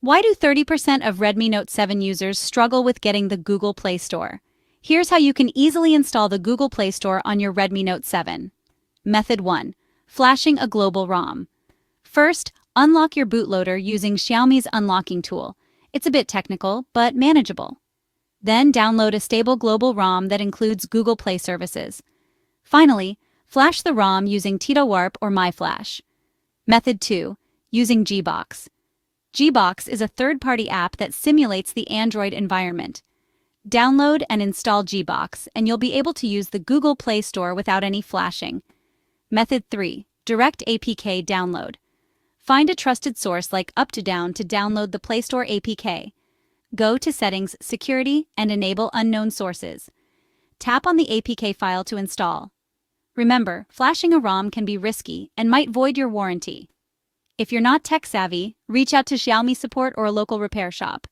Why do 30% of Redmi Note 7 users struggle with getting the Google Play Store? Here's how you can easily install the Google Play Store on your Redmi Note 7. Method 1. Flashing a global ROM. First, unlock your bootloader using Xiaomi's unlocking tool. It's a bit technical, but manageable. Then download a stable global ROM that includes Google Play services. Finally, flash the ROM using TitoWarp or MyFlash. Method 2. Using Gbox. Gbox is a third-party app that simulates the Android environment. Download and install Gbox, and you'll be able to use the Google Play Store without any flashing. Method 3. Direct APK download. Find a trusted source like UpToDown to download the Play Store APK. Go to Settings, Security, and enable unknown sources. Tap on the APK file to install. Remember, flashing a ROM can be risky and might void your warranty. If you're not tech-savvy, reach out to Xiaomi support or a local repair shop.